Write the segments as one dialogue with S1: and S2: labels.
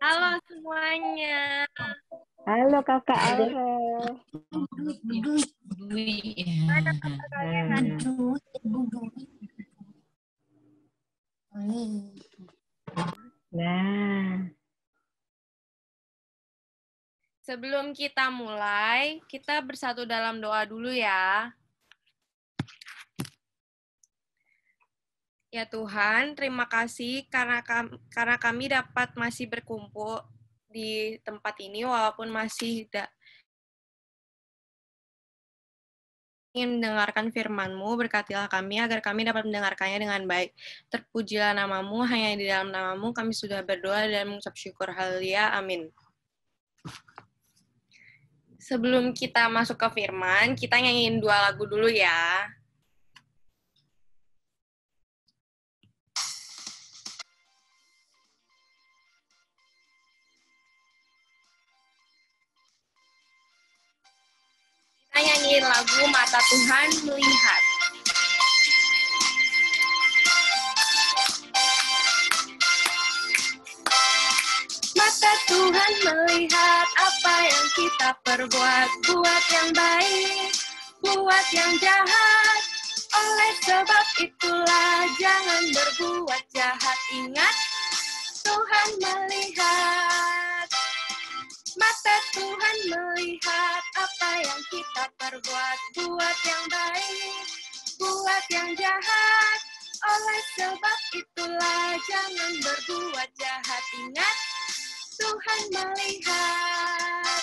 S1: Halo semuanya.
S2: Halo Kakak Aurel.
S1: Mana kabar kalian?
S2: Nah,
S1: Sebelum kita mulai, kita bersatu dalam doa dulu ya. Ya Tuhan, terima kasih karena kami dapat masih berkumpul di tempat ini walaupun masih ingin mendengarkan firman-Mu, berkatilah kami agar kami dapat mendengarkannya dengan baik. Terpujilah nama-Mu, hanya di dalam nama-Mu kami sudah berdoa dan mengucap syukur. Haleluya, amin. Sebelum kita masuk ke firman, kita nyanyiin 2 lagu dulu ya. Kita nyanyiin lagu Mata Tuhan Melihat. Mata Tuhan melihat apa yang kita perbuat, buat yang baik, buat yang jahat. Oleh sebab itulah jangan berbuat jahat. Ingat, Tuhan melihat. Mata Tuhan melihat apa yang kita perbuat, buat yang baik, buat yang jahat. Oleh sebab itulah jangan berbuat jahat. Ingat, Tuhan melihat.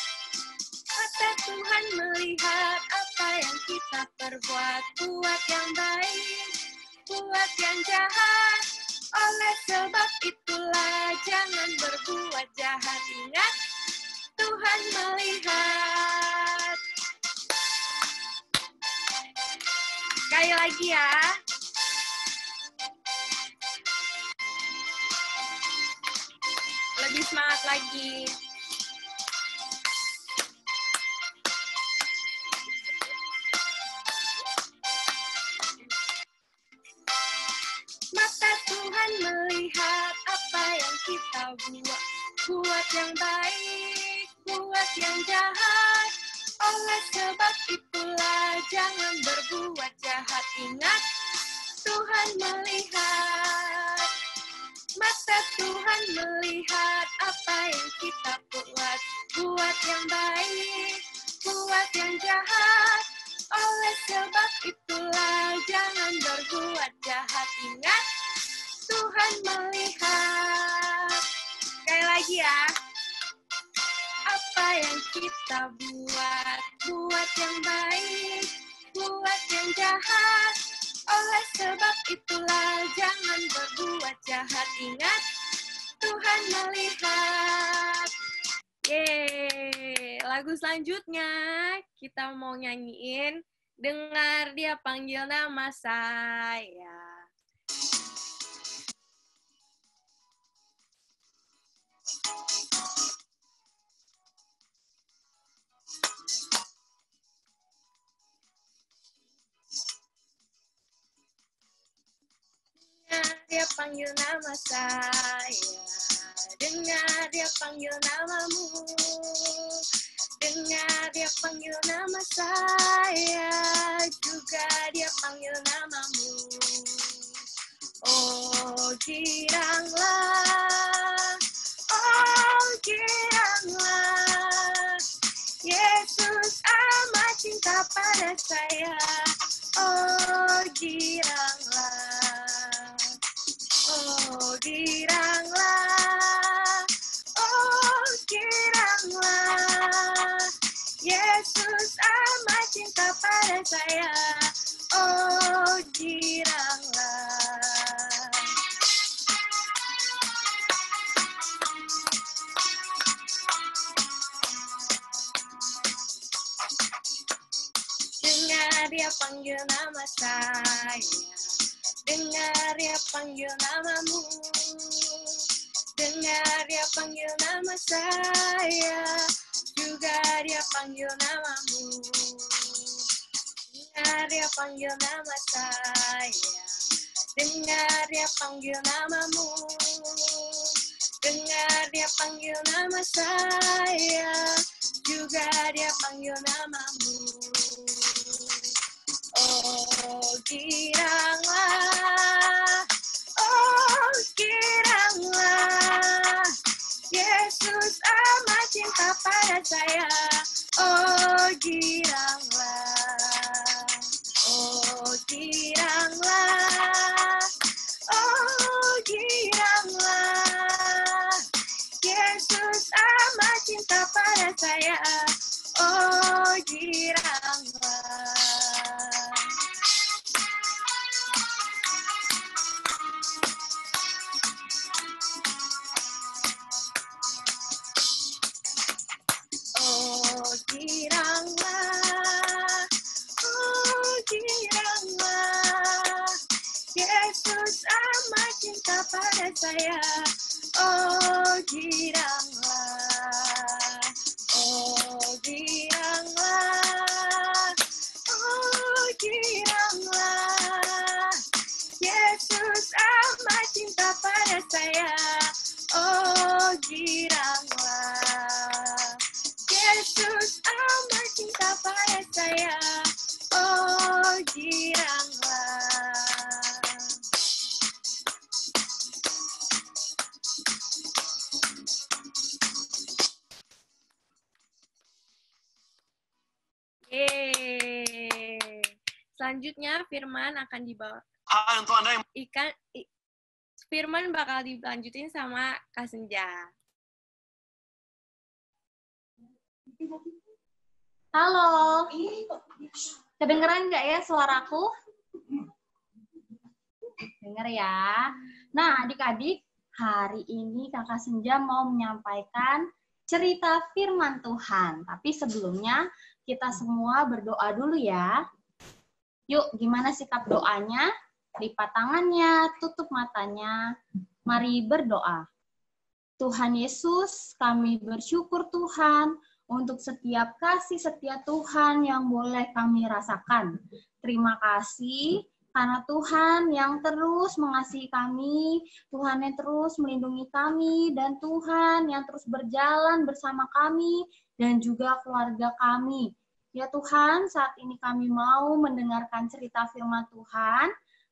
S1: Mata Tuhan melihat apa yang kita perbuat, buat yang baik, buat yang jahat. Oleh sebab itulah jangan berbuat jahat. Ingat, Tuhan melihat. Sekali lagi ya. Lebih semangat lagi. Mata Tuhan melihat apa yang kita buat, buat yang baik, buat yang jahat. Oleh sebab itulah jangan berbuat jahat. Ingat, Tuhan melihat. Mata Tuhan melihat apa yang kita buat, buat yang baik, buat yang jahat. Oleh sebab itulah jangan berbuat jahat. Ingat, Tuhan melihat. Sekali lagi ya. Apa yang kita buat, buat yang baik, buat yang jahat. Oleh sebab itulah jangan berbuat jahat. Ingat, Tuhan melihat. Yeay. Lagu selanjutnya kita mau nyanyiin Dengar Dia Panggil Nama Saya. Dengar Dia panggil nama saya, dengar Dia panggil namamu, dengar Dia panggil nama saya, juga Dia panggil namamu. Oh giranglah, Yesus amat cinta pada saya. Oh giranglah, oh giranglah, oh giranglah, Yesus amat cinta pada saya. Oh giranglah. Dengar Dia panggil nama saya, dengar Dia panggil namamu, dengar Dia panggil nama saya, juga Dia panggil namamu. Dengar Dia panggil nama saya, dengar Dia panggil namamu, dengar dia panggil nama saya, juga dia panggil namamu. Oh, giranglah, oh, giranglah, Yesus amat cinta pada saya. Oh, giranglah, oh, giranglah, oh, giranglah, Yesus amat cinta pada saya. Oh, giranglah. Oh, giranglah, oh, giranglah, Yesus amat cinta pada saya. Oh, giranglah, oh, giranglah, oh, giranglah, Yesus amat cinta pada saya. Oh, giranglah, Yesus amat cinta pada saya. Oh, giranglah. Yeay. Selanjutnya Firman akan dibawa.
S3: Untuk Anda yang
S1: Firman bakal dilanjutin sama Kak Senja.
S4: Halo, kedengeran nggak ya suaraku? Dengar ya. Nah, adik-adik, hari ini Kakak Senja mau menyampaikan cerita firman Tuhan. Tapi sebelumnya, kita semua berdoa dulu ya. Yuk, gimana sikap doanya? Lipat tangannya, tutup matanya. Mari berdoa. Tuhan Yesus, kami bersyukur Tuhan untuk setiap kasih setia Tuhan yang boleh kami rasakan. Terima kasih karena Tuhan yang terus mengasihi kami, Tuhan yang terus melindungi kami, dan Tuhan yang terus berjalan bersama kami dan juga keluarga kami. Ya Tuhan, saat ini kami mau mendengarkan cerita firman Tuhan.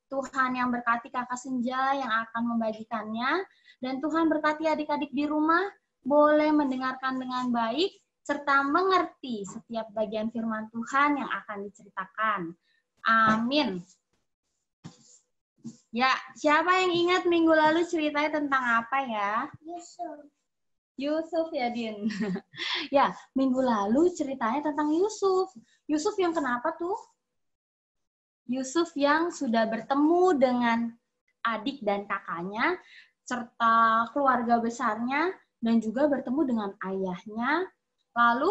S4: Tuhan yang berkati Kakak Senja yang akan membagikannya, dan Tuhan berkati adik-adik di rumah boleh mendengarkan dengan baik, serta mengerti setiap bagian firman Tuhan yang akan diceritakan. Amin. Ya, siapa yang ingat minggu lalu ceritanya tentang apa ya? Yusuf ya, Din. Ya, minggu lalu ceritanya tentang Yusuf. Yusuf yang kenapa tuh? Yusuf yang sudah bertemu dengan adik dan kakaknya, serta keluarga besarnya, dan juga bertemu dengan ayahnya. Lalu,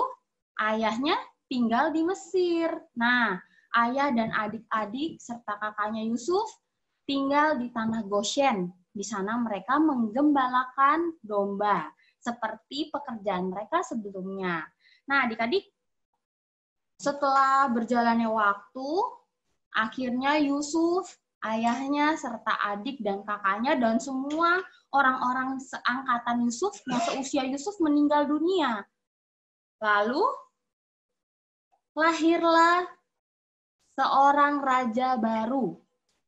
S4: ayahnya tinggal di Mesir. Nah, ayah dan adik-adik serta kakaknya Yusuf tinggal di tanah Goshen. Di sana mereka menggembalakan domba, seperti pekerjaan mereka sebelumnya. Nah, adik-adik, setelah berjalannya waktu, akhirnya Yusuf, ayahnya, serta adik dan kakaknya, dan semua orang-orang seangkatan Yusuf yang seusia Yusuf meninggal dunia. Lalu, lahirlah seorang raja baru.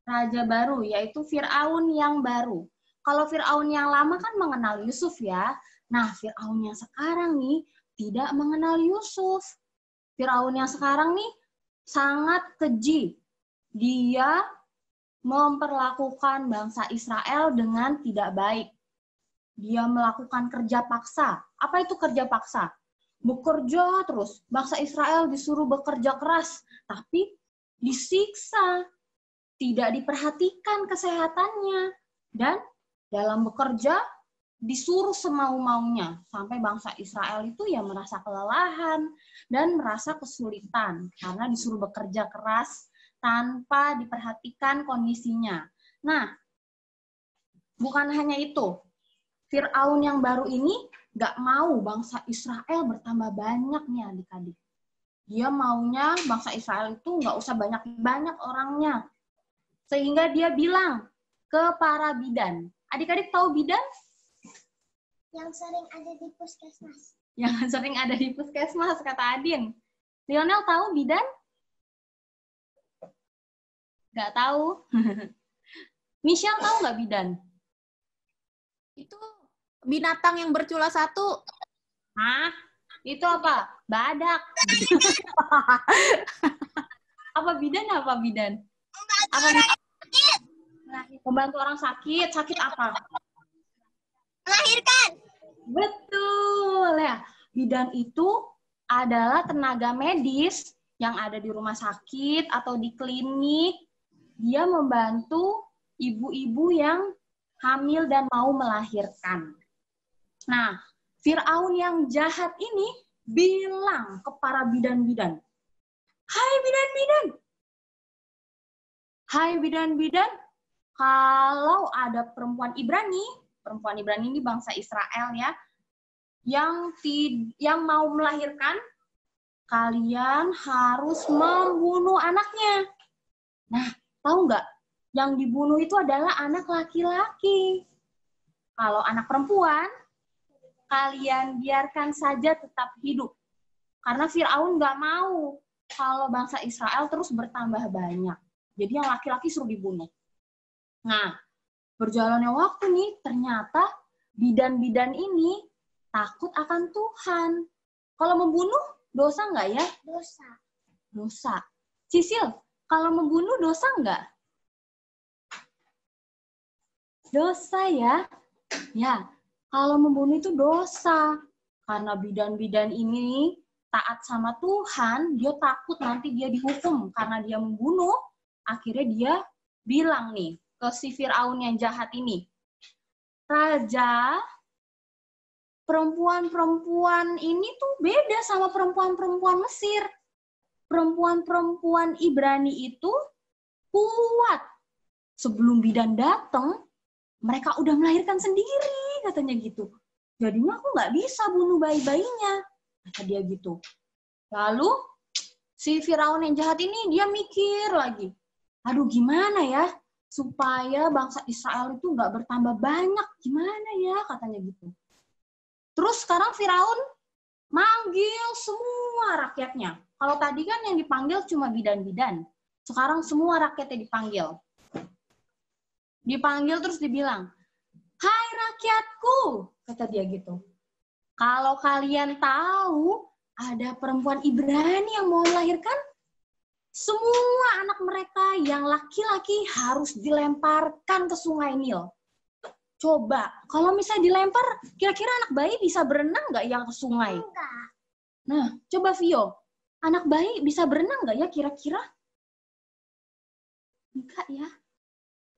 S4: Raja baru, yaitu Fir'aun yang baru. Kalau Fir'aun yang lama kan mengenal Yusuf ya. Nah, Fir'aun yang sekarang nih tidak mengenal Yusuf. Fir'aun yang sekarang nih sangat keji. Dia memperlakukan bangsa Israel dengan tidak baik. Dia melakukan kerja paksa. Apa itu kerja paksa? Bekerja terus. Bangsa Israel disuruh bekerja keras, tapi disiksa. Tidak diperhatikan kesehatannya. Dan dalam bekerja disuruh semau-maunya. Sampai bangsa Israel itu ya merasa kelelahan dan merasa kesulitan karena disuruh bekerja keras tanpa diperhatikan kondisinya. Nah, bukan hanya itu. Fir'aun yang baru ini nggak mau bangsa Israel bertambah banyak nih adik-adik. Dia maunya bangsa Israel itu nggak usah banyak-banyak orangnya. Sehingga dia bilang ke para bidan. Adik-adik tahu bidan?
S3: Yang sering ada di puskesmas.
S4: Yang sering ada di puskesmas, kata Adin. Lionel tahu bidan? Nggak tahu. Michelle tahu nggak bidan?
S5: Itu binatang yang bercula satu.
S4: Hah? Itu apa? Badak. Apa bidan? Apa bidan? Apa bidan? Membantu orang sakit. Sakit apa?
S3: Melahirkan.
S4: Betul ya. Bidan itu adalah tenaga medis yang ada di rumah sakit atau di klinik. Dia membantu ibu-ibu yang hamil dan mau melahirkan. Nah, Fir'aun yang jahat ini bilang ke para bidan-bidan, "Hai bidan-bidan, hai bidan-bidan, kalau ada perempuan Ibrani ini bangsa Israel ya, yang mau melahirkan, kalian harus membunuh anaknya." Nah, tahu nggak? Yang dibunuh itu adalah anak laki-laki. Kalau anak perempuan, kalian biarkan saja tetap hidup. Karena Fir'aun nggak mau kalau bangsa Israel terus bertambah banyak. Jadi yang laki-laki suruh dibunuh. Nah, berjalannya waktu nih, ternyata bidan-bidan ini takut akan Tuhan. Kalau membunuh, dosa nggak ya?
S3: Dosa.
S4: Dosa. Sisil, kalau membunuh dosa nggak? Dosa ya. Ya, kalau membunuh itu dosa. Karena bidan-bidan ini taat sama Tuhan, dia takut nanti dia dihukum karena dia membunuh. Akhirnya dia bilang nih ke si Fir'aun yang jahat ini, "Raja, perempuan-perempuan ini tuh beda sama perempuan-perempuan Mesir. Perempuan-perempuan Ibrani itu kuat. Sebelum bidan datang, mereka udah melahirkan sendiri," katanya gitu. "Jadinya aku nggak bisa bunuh bayi-bayinya," kata dia gitu. Lalu si Firaun yang jahat ini dia mikir lagi, "Aduh gimana ya supaya bangsa Israel itu nggak bertambah banyak, gimana ya?" katanya gitu. Terus sekarang Firaun manggil semua rakyatnya. Kalau tadi kan yang dipanggil cuma bidan-bidan, sekarang semua rakyatnya dipanggil. Dipanggil terus dibilang, "Hai rakyatku," kata dia gitu. "Kalau kalian tahu ada perempuan Ibrani yang mau melahirkan, semua anak mereka yang laki-laki harus dilemparkan ke sungai Nil. Coba, kalau misalnya dilempar, kira-kira anak bayi bisa berenang nggak yang ke sungai?"
S3: Enggak.
S4: Nah, coba Vio, anak bayi bisa berenang nggak ya kira-kira? Enggak ya.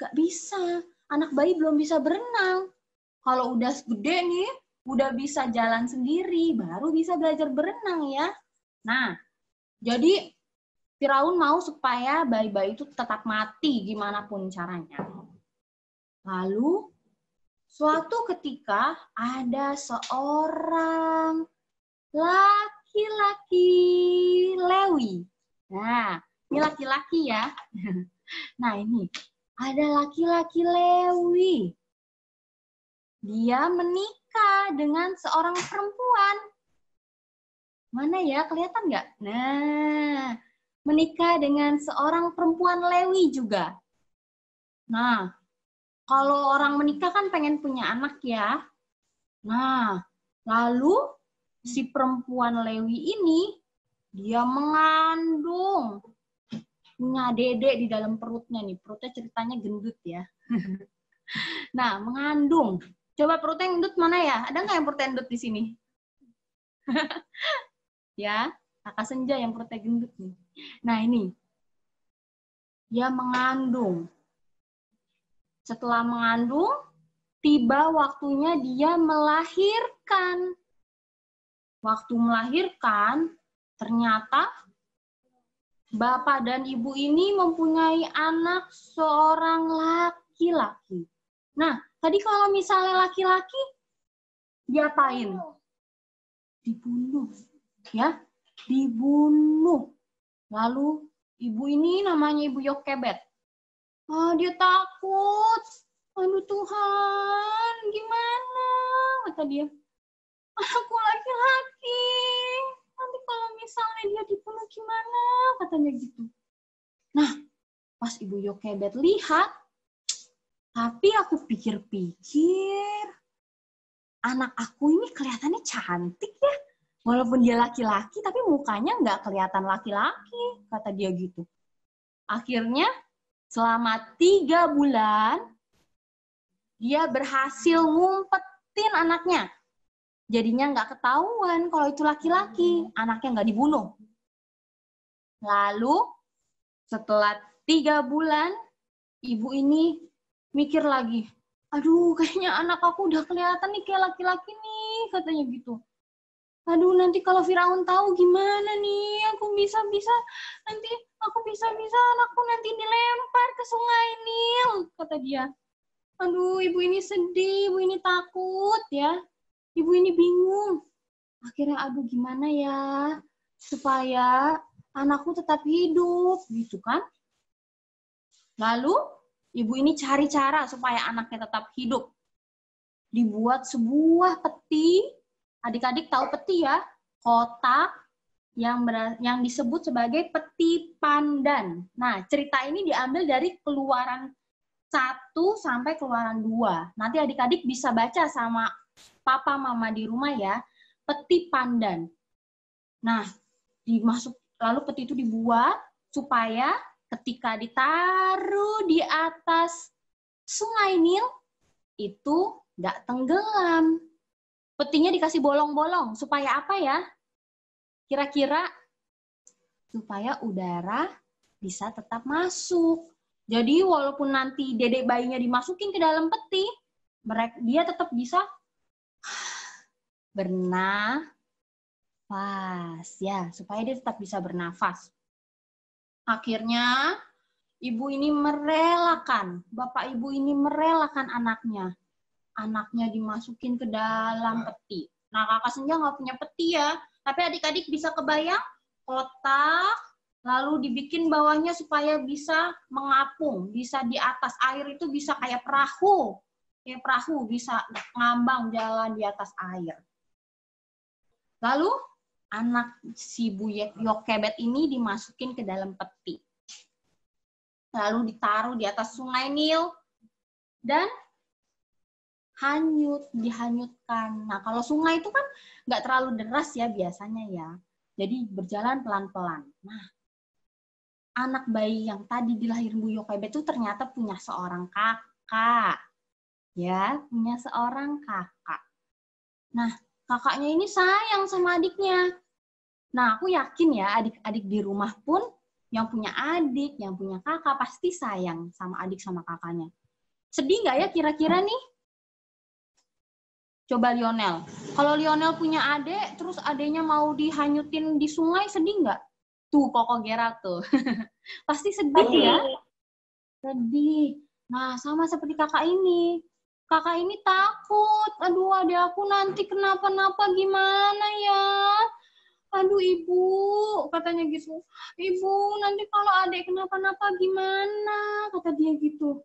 S4: Gak bisa. Anak bayi belum bisa berenang. Kalau udah gede nih, udah bisa jalan sendiri, baru bisa belajar berenang ya. Nah, jadi Firaun mau supaya bayi-bayi itu tetap mati gimana pun caranya. Lalu, suatu ketika ada seorang laki-laki Lewi. Nah, ini laki-laki ya. Nah, ini. Ada laki-laki Lewi. Dia menikah dengan seorang perempuan. Mana ya? Kelihatan nggak? Nah, menikah dengan seorang perempuan Lewi juga. Nah, kalau orang menikah kan pengen punya anak ya. Nah, lalu si perempuan Lewi ini, dia mengandung. Punya dedek di dalam perutnya nih. Perutnya ceritanya gendut ya. Nah, mengandung. Coba perutnya gendut mana ya? Ada nggak yang perutnya gendut di sini? Ya, Kakak Senja yang perutnya gendut nih. Nah, ini. Dia mengandung. Setelah mengandung, tiba waktunya dia melahirkan. Waktu melahirkan, ternyata bapak dan ibu ini mempunyai anak seorang laki-laki. Nah, tadi kalau misalnya laki-laki, diapain? Dibunuh. Ya, dibunuh. Lalu, ibu ini namanya Ibu Yokebed. Dia takut. "Aduh Tuhan, gimana?" kata kata dia. Aku laki-laki. Nanti kalau misalnya dia dibunuh gimana? Katanya gitu. Nah, pas Ibu Yokebet lihat, tapi aku pikir-pikir, anak aku ini kelihatannya cantik ya. Walaupun dia laki-laki, tapi mukanya nggak kelihatan laki-laki, kata dia gitu. Akhirnya, selama 3 bulan, dia berhasil ngumpetin anaknya. Jadinya nggak ketahuan kalau itu laki-laki, anaknya nggak dibunuh. Lalu, setelah 3 bulan, ibu ini mikir lagi, aduh kayaknya anak aku udah kelihatan nih kayak laki-laki nih, katanya gitu. Aduh nanti kalau Firaun tahu gimana nih, aku bisa anakku nanti dilempar ke sungai Nil, kata dia. Aduh ibu ini sedih, ibu ini takut ya, ibu ini bingung. Akhirnya aduh gimana ya supaya anakku tetap hidup, gitu kan. Lalu ibu ini cari cara supaya anaknya tetap hidup. Dibuat sebuah peti, adik-adik tahu peti ya, kotak yang disebut sebagai peti pandan. Nah, cerita ini diambil dari Keluaran 1 sampai Keluaran 2. Nanti adik-adik bisa baca sama papa mama di rumah ya, peti pandan. Nah, lalu peti itu dibuat supaya ketika ditaruh di atas sungai Nil, itu nggak tenggelam. Petinya dikasih bolong-bolong. Supaya apa ya? Kira-kira supaya udara bisa tetap masuk. Jadi walaupun nanti dedek bayinya dimasukin ke dalam peti, dia tetap bisa bernafas. Ya, supaya dia tetap bisa bernafas. Akhirnya, bapak ibu ini merelakan anaknya. Anaknya dimasukin ke dalam peti. Nah, kakak Senja nggak punya peti ya, tapi adik-adik bisa kebayang kotak, lalu dibikin bawahnya supaya bisa mengapung, bisa di atas air itu bisa kayak perahu bisa ngambang jalan di atas air. Lalu anak si Bu Yokebet ini dimasukin ke dalam peti. Lalu ditaruh di atas sungai Nil dan dihanyutkan. Nah, kalau sungai itu kan nggak terlalu deras ya biasanya ya. Jadi berjalan pelan-pelan. Nah, anak bayi yang tadi dilahirin Bu Yokebet itu ternyata punya seorang kakak. Ya, punya seorang kakak. Nah, kakaknya ini sayang sama adiknya. Nah, aku yakin ya adik-adik di rumah pun yang punya adik, yang punya kakak pasti sayang sama adik sama kakaknya. Sedih nggak ya kira-kira nih? Coba Lionel. Kalau Lionel punya adik, terus adiknya mau dihanyutin di sungai, sedih nggak? Tuh, Koko Gerald tuh. Pasti sedih ya? Sedih. Nah, sama seperti kakak ini. Kakak ini takut. Aduh, adik aku nanti kenapa-napa gimana ya? Aduh, ibu. Katanya gitu. Ibu, nanti kalau adik kenapa-napa gimana? Kata dia gitu.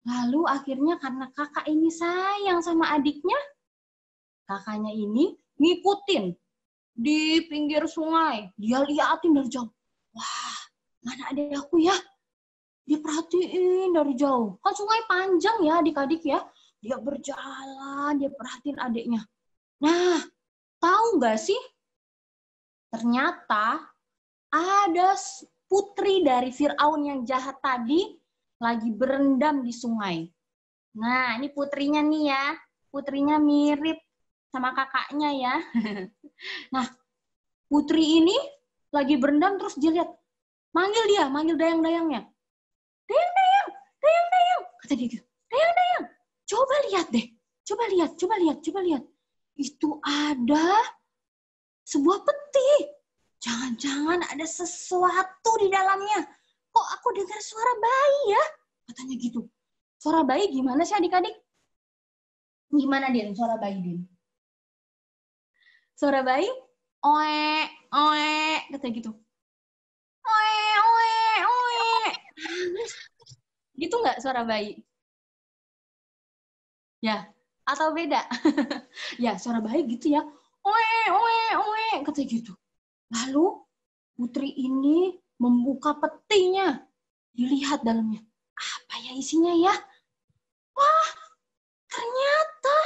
S4: Lalu akhirnya karena kakak ini sayang sama adiknya, kakaknya ini ngikutin di pinggir sungai. Dia liatin dari jauh. Wah, mana adik aku ya? Dia perhatiin dari jauh. Kan sungai panjang ya adik-adik ya. Dia berjalan, dia perhatiin adiknya. Nah, tahu nggak sih? Ternyata ada putri dari Firaun yang jahat tadi lagi berendam di sungai. Nah, ini putrinya nih ya. Putrinya mirip sama kakaknya ya. Nah, putri ini lagi berendam terus dia lihat. Manggil dayang-dayangnya. Dayang-dayang, dayang-dayang. Kata dia gitu, dayang-dayang. Coba lihat deh. Coba lihat. Itu ada sebuah peti. Jangan-jangan ada sesuatu di dalamnya. Kok aku dengar suara bayi ya? Katanya gitu. Suara bayi gimana sih adik-adik? Gimana, Din? Suara bayi, Din? Suara bayi? Oe, oe. Katanya gitu. Oe, oe, oe. Gitu nggak suara bayi? Ya, Atau beda? Ya, suara bayi gitu ya. Oe, oe, oe, kata gitu. Lalu putri ini membuka petinya. Dilihat dalamnya. Apa ya isinya ya? Wah, ternyata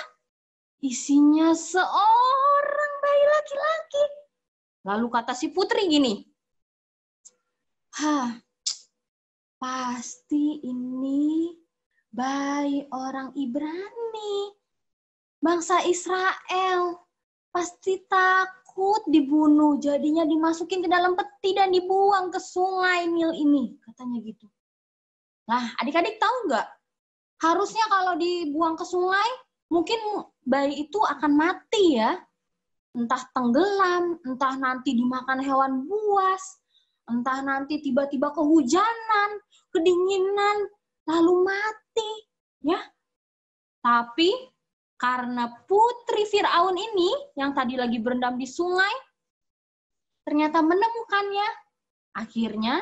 S4: isinya seorang bayi laki-laki. Lalu kata si putri gini. Pasti ini bayi orang Ibrani. Bangsa Israel. Pasti takut dibunuh. Jadinya dimasukin ke dalam peti dan dibuang ke sungai Nil ini. Katanya gitu. Nah, adik-adik tahu nggak? Harusnya kalau dibuang ke sungai, mungkin bayi itu akan mati ya. Entah tenggelam, entah nanti dimakan hewan buas, entah nanti tiba-tiba kehujanan, kedinginan, lalu mati. Ya. Tapi karena putri Firaun ini, yang tadi lagi berendam di sungai, ternyata menemukannya. Akhirnya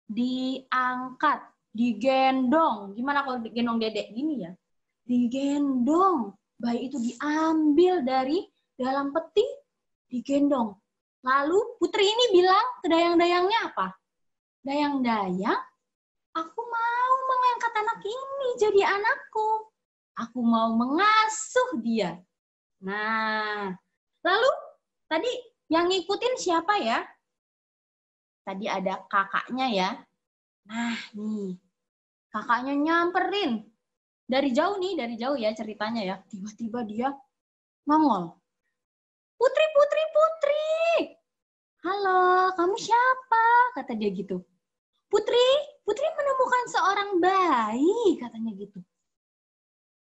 S4: diangkat, digendong. Gimana kalau digendong dedek? Gini ya. Digendong. Bayi itu diambil dari dalam peti, digendong. Lalu putri ini bilang ke dayang-dayangnya apa? Dayang-dayang, aku mau mengangkat anak ini jadi anakku. Aku mau mengasuh dia. Nah, lalu tadi yang ngikutin siapa ya? Tadi ada kakaknya ya. Nah, nih. Kakaknya nyamperin. Dari jauh ya ceritanya ya. Tiba-tiba dia nongol. Putri, putri, putri. Halo, kamu siapa? Kata dia gitu. Putri menemukan seorang bayi, katanya gitu.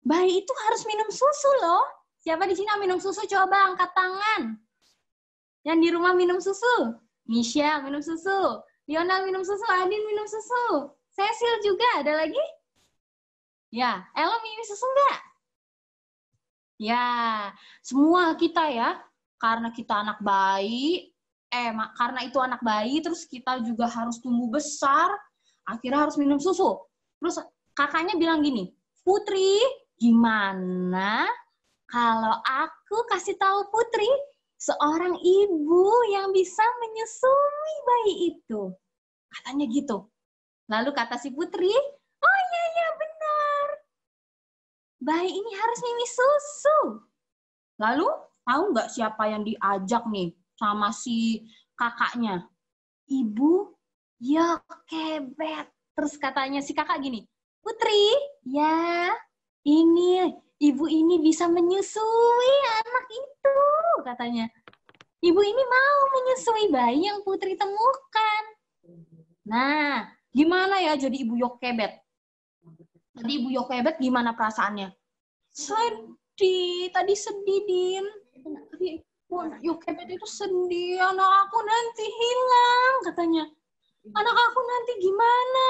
S4: Bayi itu harus minum susu loh. Siapa di sini yang minum susu? Coba angkat tangan. Yang di rumah minum susu. Michelle minum susu. Lionel minum susu. Adin minum susu. Cecil juga. Ada lagi? Ya. Ella minum susu enggak? Ya. Semua kita ya. Karena kita anak bayi. Karena itu anak bayi. Terus kita juga harus tumbuh besar. Akhirnya harus minum susu. Terus kakaknya bilang gini. Putri, gimana kalau aku kasih tahu Putri seorang ibu yang bisa menyusui bayi itu? Katanya gitu. Lalu kata si Putri, oh iya benar. Bayi ini harus minum susu. Lalu tahu nggak siapa yang diajak nih sama si kakaknya? Ibu Yokebed. Terus katanya si kakak gini, Putri, ya ini ibu ini bisa menyusui anak itu, katanya. Ibu ini mau menyusui bayi yang Putri temukan. Nah, gimana ya jadi ibu Yokebed? Tadi ibu Yokebed gimana perasaannya? Sedih, tadi sedih, Din. Tadi Yokebed itu sedih, anak aku nanti hilang, katanya. Anak aku nanti gimana?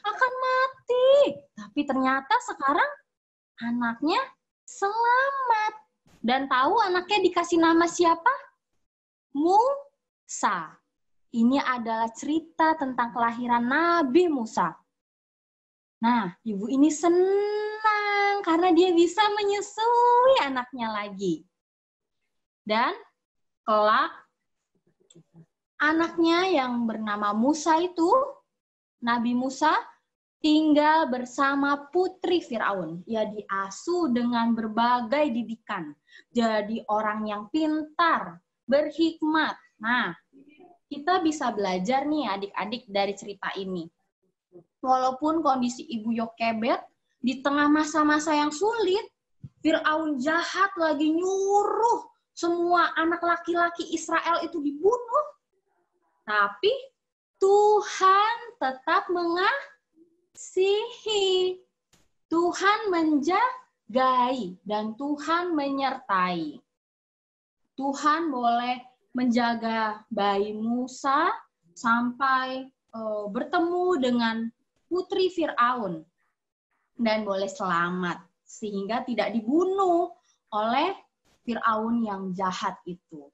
S4: Akan mati. Tapi ternyata sekarang anaknya selamat. Dan tahu anaknya dikasih nama siapa? Musa. Ini adalah cerita tentang kelahiran Nabi Musa. Nah, ibu ini senang karena dia bisa menyusui anaknya lagi. Dan kelak anaknya yang bernama Musa itu, Nabi Musa, tinggal bersama putri Firaun. Ia diasuh dengan berbagai didikan. Jadi orang yang pintar, berhikmat. Nah, kita bisa belajar nih adik-adik dari cerita ini. Walaupun kondisi ibu Yokebed di tengah masa-masa yang sulit, Firaun jahat lagi nyuruh semua anak laki-laki Israel itu dibunuh. Tapi Tuhan tetap mengasihi. Tuhan menjagai dan Tuhan menyertai. Tuhan boleh menjaga bayi Musa sampai bertemu dengan putri Firaun dan boleh selamat sehingga tidak dibunuh oleh Firaun yang jahat itu.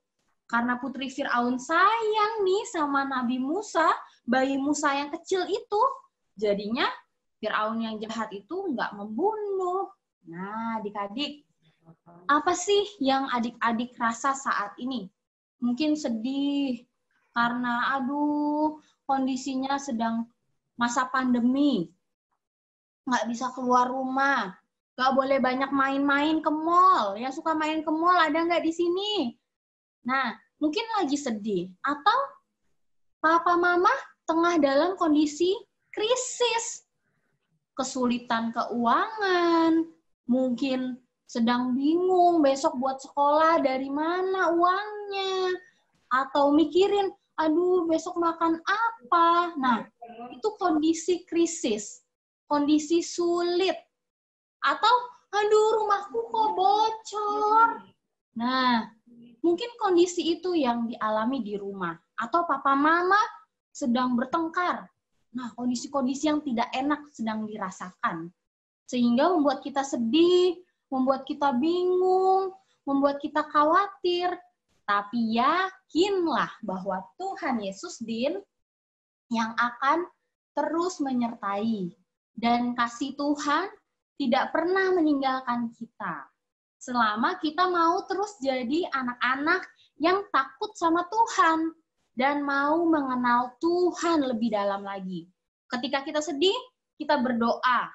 S4: Karena putri Firaun sayang nih sama Nabi Musa, bayi Musa yang kecil itu, jadinya Firaun yang jahat itu nggak membunuh Nah, adik-adik, apa sih yang adik-adik rasa saat ini? Mungkin sedih karena kondisinya sedang masa pandemi. Nggak bisa keluar rumah. Nggak boleh banyak main-main ke mall. Yang suka main ke mall ada nggak di sini? Nah, mungkin lagi sedih. Atau papa mama tengah dalam kondisi krisis. Kesulitan keuangan. Mungkin sedang bingung besok buat sekolah dari mana uangnya. Atau mikirin, aduh besok makan apa. Nah, itu kondisi krisis. Kondisi sulit. Atau, aduh rumahku kok bocor. Nah, mungkin kondisi itu yang dialami di rumah. Atau papa mama sedang bertengkar. Nah, kondisi-kondisi yang tidak enak sedang dirasakan. Sehingga membuat kita sedih, membuat kita bingung, membuat kita khawatir. Tapi yakinlah bahwa Tuhan Yesus yang akan terus menyertai. Dan kasih Tuhan tidak pernah meninggalkan kita. Selama kita mau terus jadi anak-anak yang takut sama Tuhan dan mau mengenal Tuhan lebih dalam lagi. Ketika kita sedih, kita berdoa.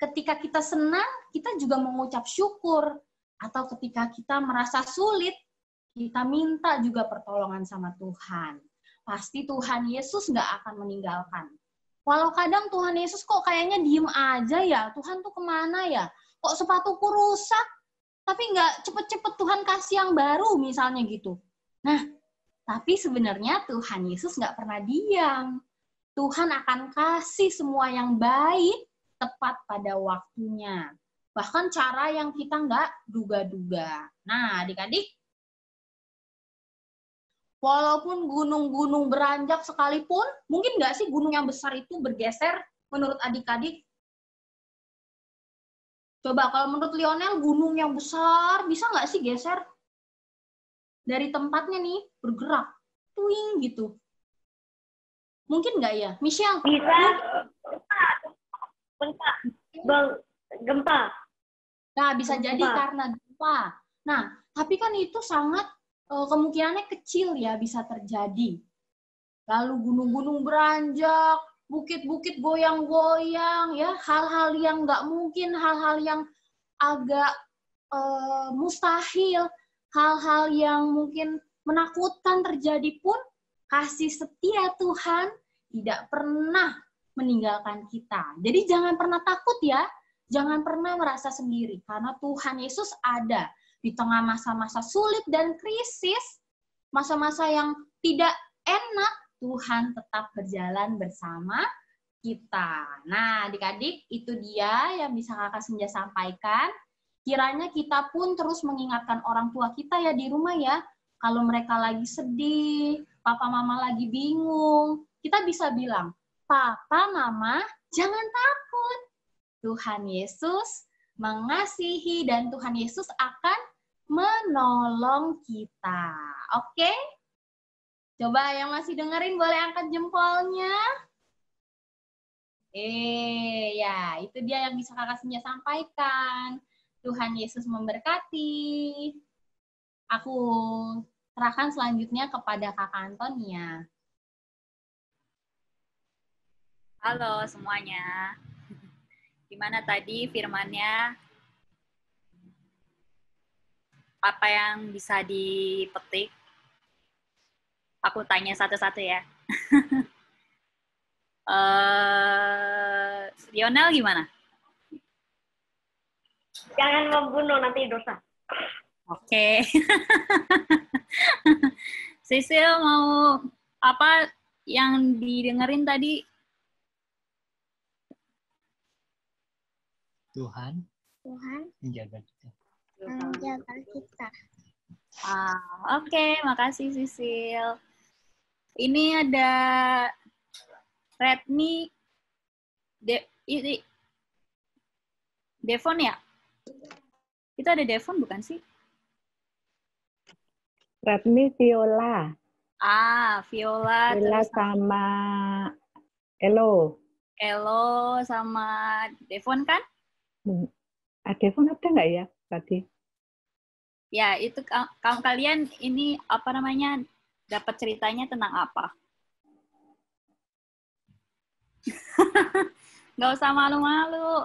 S4: Ketika kita senang, kita juga mengucap syukur. Atau ketika kita merasa sulit, kita minta juga pertolongan sama Tuhan. Pasti Tuhan Yesus nggak akan meninggalkan. Walau kadang Tuhan Yesus kok kayaknya diem aja ya, Tuhan tuh kemana ya? Kok sepatuku rusak, tapi nggak cepet-cepet Tuhan kasih yang baru misalnya gitu. Nah, tapi sebenarnya Tuhan Yesus nggak pernah diam. Tuhan akan kasih semua yang baik tepat pada waktunya. Bahkan cara yang kita nggak duga-duga. Nah, adik-adik, walaupun gunung-gunung beranjak sekalipun, mungkin nggak sih gunung yang besar itu bergeser menurut adik-adik? Coba kalau menurut Lionel, gunung yang besar bisa nggak sih geser? Dari tempatnya nih, bergerak. Tuing gitu. Mungkin nggak ya? Michelle?
S2: Bisa. Gempa.
S4: Nah, bisa jadi karena gempa. Nah, tapi kan itu sangat kemungkinannya kecil ya bisa terjadi. Lalu gunung-gunung beranjak, bukit-bukit goyang-goyang, ya hal-hal yang nggak mungkin, hal-hal yang agak mustahil, hal-hal yang mungkin menakutkan terjadi pun, kasih setia Tuhan tidak pernah meninggalkan kita. Jadi jangan pernah takut ya, jangan pernah merasa sendiri, karena Tuhan Yesus ada di tengah masa-masa sulit dan krisis, masa-masa yang tidak enak, Tuhan tetap berjalan bersama kita. Nah, adik-adik, itu dia yang bisa Kakak Senja sampaikan. Kiranya kita pun terus mengingatkan orang tua kita ya di rumah ya. Kalau mereka lagi sedih, papa mama lagi bingung, kita bisa bilang, Papa, Mama, jangan takut. Tuhan Yesus mengasihi dan Tuhan Yesus akan menolong kita. Oke? Coba yang masih dengerin boleh angkat jempolnya. Ya, itu dia yang bisa Kakak Senja sampaikan. Tuhan Yesus memberkati. Aku serahkan selanjutnya kepada Kakak Antonia.
S6: Halo semuanya. Gimana tadi firmannya? Apa yang bisa dipetik? Aku tanya satu-satu ya. Lionel gimana?
S2: Jangan membunuh, nanti dosa.
S6: Oke. Sisil mau apa yang didengerin tadi?
S7: Tuhan menjaga kita.
S3: Menjaga kita.
S6: Oke, makasih Sisil. Ini ada Redmi Devon ya? Itu ada Devon bukan sih?
S2: Redmi Viola.
S6: Viola terus
S2: sama Elo.
S6: Elo sama Devon kan?
S2: Kak Devon ada nggak ya tadi?
S6: Ya, itu kalian ini apa namanya dapat ceritanya tentang apa? Nggak usah malu-malu.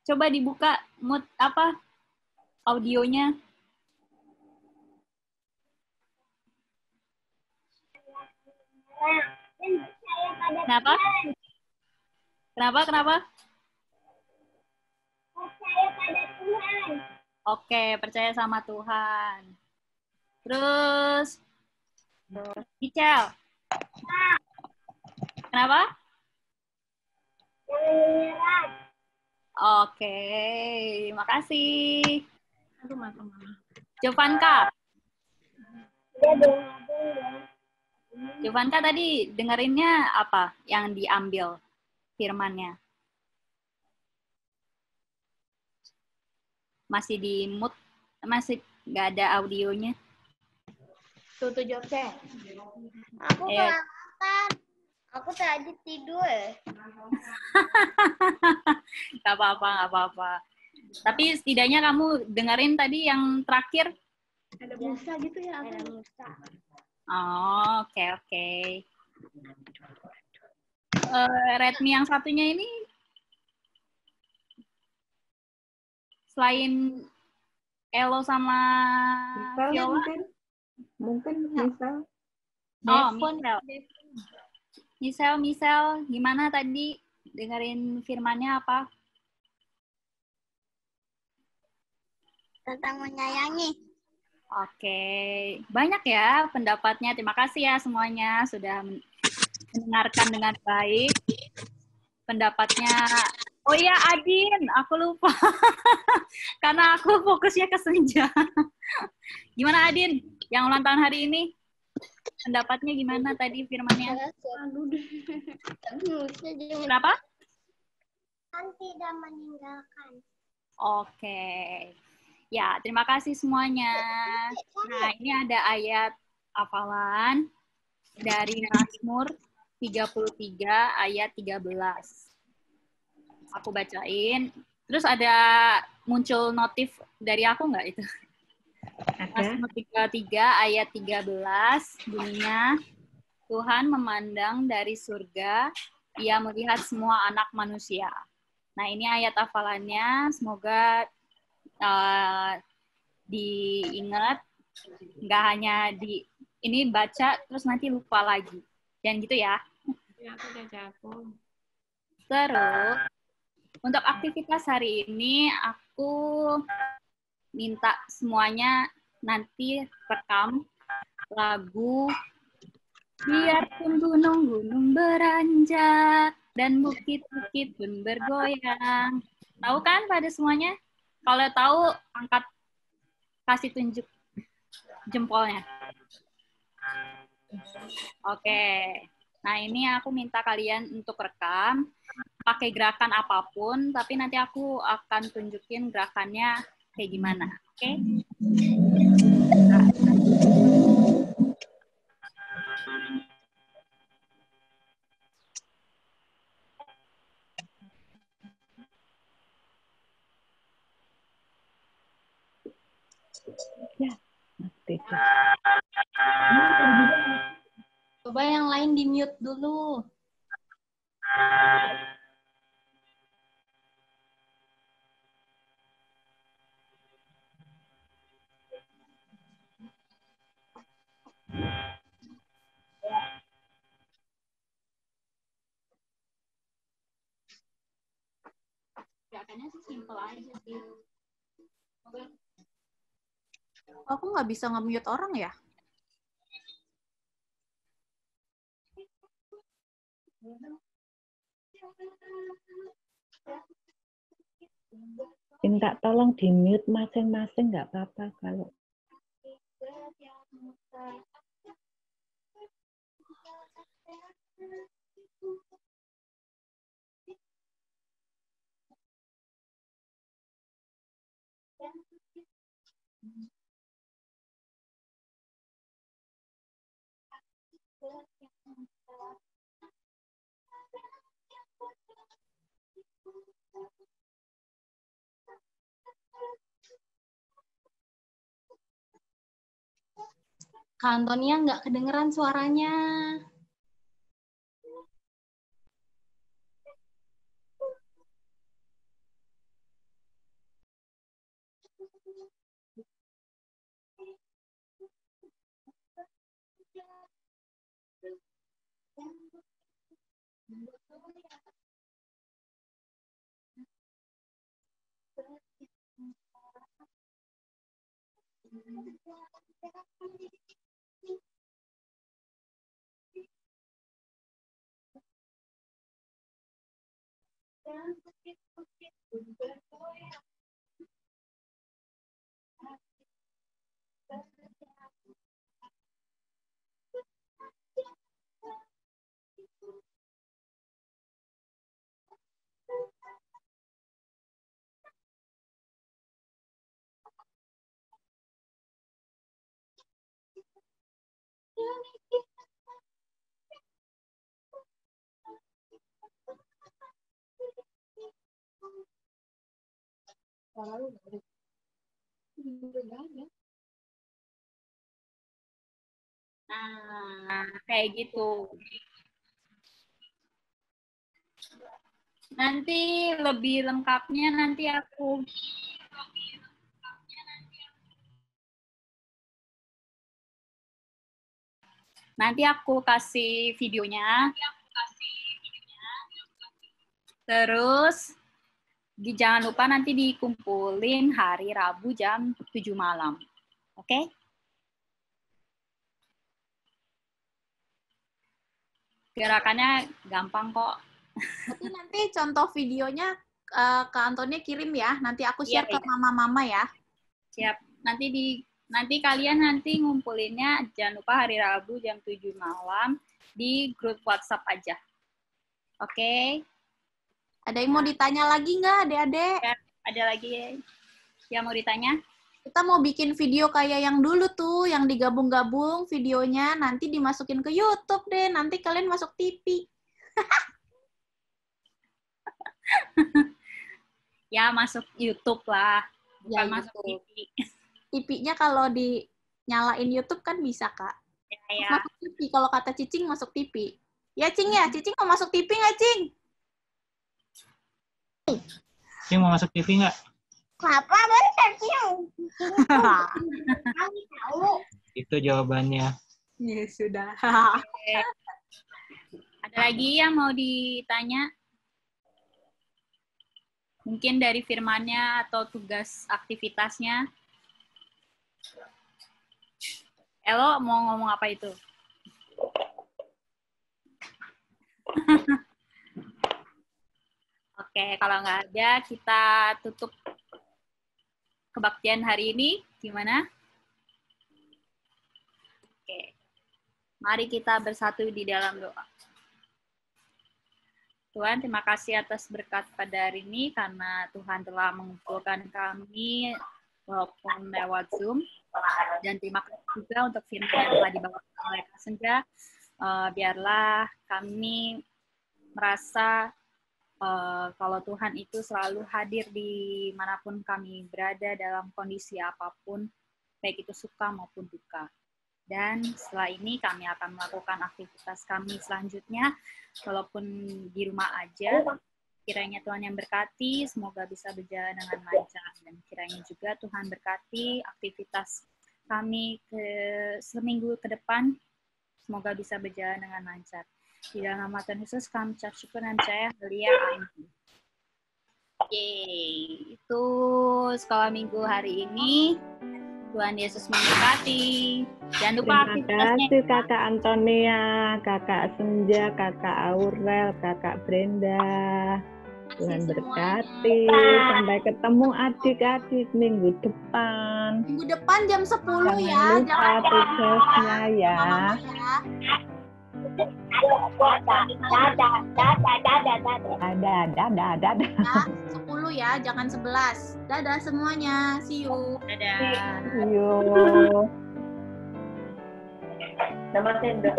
S6: Coba dibuka apa audionya. Kenapa? Kenapa?
S3: Percaya pada Tuhan.
S6: Oke, percaya sama Tuhan. Terus, Michel. Kenapa?
S3: Jangan menyerah.
S6: Oke, makasih. Jovanka.
S3: Dia dengar.
S6: Jovanka tadi dengerinnya apa yang diambil firmannya? Masih di mute, masih nggak ada audionya.
S5: Tuh Jorge.
S3: Aku kelihatan. Aku tadi tidur.
S6: Nggak apa-apa. Tapi setidaknya kamu dengerin tadi yang terakhir.
S5: Ada Musa gitu ya?
S3: Ada Musa.
S6: Oh, oke. Redmi yang satunya ini selain Elo sama Viola?
S2: Mungkin misal.
S6: Oh, Misel, gimana tadi dengerin firmannya apa?
S3: Tentang menyayangi.
S6: Oke, banyak ya pendapatnya. Terima kasih ya semuanya sudah mendengarkan dengan baik pendapatnya. Oh iya, Adin, aku lupa. Karena aku fokusnya ke Senja. Gimana Adin, yang ulang tahun hari ini? Pendapatnya gimana tadi firmannya? Kenapa?
S3: Kan tidak meninggalkan.
S6: Oke. Ya, terima kasih semuanya. Nah, ini ada ayat hafalan dari Mazmur 33 ayat 13. Aku bacain. Terus ada muncul notif dari aku nggak itu? Mazmur 33 ayat 13 bunyinya, Tuhan memandang dari surga, Ia melihat semua anak manusia. Nah, ini ayat hafalannya, semoga diingat, nggak hanya ini baca terus nanti lupa lagi. Jangan gitu ya. Terus, untuk aktivitas hari ini, aku minta semuanya nanti rekam lagu Biarpun gunung-gunung beranjak dan bukit-bukit pun bergoyang. Tahu kan pada semuanya? Kalau tahu, angkat, kasih tunjuk jempolnya. Oke. Nah, ini aku minta kalian untuk rekam, pakai gerakan apapun, tapi nanti aku akan tunjukin gerakannya kayak gimana. Oke?
S2: Ya,
S4: Coba yang lain di-mute dulu.
S6: Gerakannya sih simple aja sih.
S5: Aku nggak bisa nge-mute orang ya?
S2: Minta tolong di mute masing-masing, nggak apa-apa kalau.
S4: Kak Antonia nggak kedengeran suaranya.
S6: Nah, kayak gitu. Nanti lebih lengkapnya nanti aku kasih videonya. Terus jangan lupa nanti dikumpulin hari Rabu jam 7 malam. Oke? Gerakannya gampang kok.
S5: Tapi nanti contoh videonya Kak Antonia kirim ya. Nanti aku share
S6: Iya,
S5: ke mama-mama ya.
S6: Siap. Nanti kalian ngumpulinnya jangan lupa hari Rabu jam 7 malam di grup WhatsApp aja. Oke?
S5: Ada yang mau ditanya lagi nggak, adik-adik?
S6: Ada lagi yang mau ditanya?
S5: Kita mau bikin video kayak yang dulu tuh, yang digabung-gabung videonya, nanti dimasukin ke YouTube deh. Nanti kalian masuk TV.
S6: Ya, masuk YouTube lah. Bukan
S5: Ya,
S6: masuk
S5: YouTube.
S6: TV.
S5: TV-nya kalau dinyalain YouTube kan bisa, Kak.
S6: Ya.
S5: Masuk TV. Kalau kata Cicing masuk TV. Ya, Cing ya? Cicing mau masuk TV nggak, Cing?
S7: Cing mau masuk TV nggak?
S3: Kenapa bentar Cing? Kami tahu.
S7: Itu jawabannya.
S5: Ya, sudah.
S6: Ada lagi yang mau ditanya? Mungkin dari firmannya atau tugas aktivitasnya. Elo mau ngomong apa itu? Oke, kalau nggak ada, kita tutup kebaktian hari ini. Gimana? Oke. Mari kita bersatu di dalam doa. Tuhan, terima kasih atas berkat pada hari ini, karena Tuhan telah mengumpulkan kami walaupun lewat Zoom. Dan terima kasih juga untuk firman yang telah dibawakan oleh Kak Senja. Biarlah kami merasa kalau Tuhan itu selalu hadir di manapun kami berada dalam kondisi apapun, baik itu suka maupun duka. Dan setelah ini kami akan melakukan aktivitas kami selanjutnya, walaupun di rumah aja. Kiranya Tuhan yang berkati, semoga bisa berjalan dengan lancar. Dan kiranya juga Tuhan berkati aktivitas kami seminggu ke depan, semoga bisa berjalan dengan lancar. Di dalam nama Tuhan Yesus kami ucap syukur dan percaya, haleluya, amin. Yeay, itu sekolah minggu hari ini. Tuhan Yesus memberkati. Jangan lupa
S2: Terima
S6: aktivitasnya.
S2: kasih Kakak Antonia, Kakak Senja, Kakak Aurel, Kakak Brenda. Tuhan berkati. Sampai ketemu adik-adik minggu depan.
S5: Minggu depan jam 10
S2: Jangan
S5: ya.
S2: lupa tugasnya ya. Dadah.
S5: Ya, 10 ya, jangan 11. Dadah semuanya. See you.
S6: Dadah.
S2: Yuk.
S3: Nama Sendra.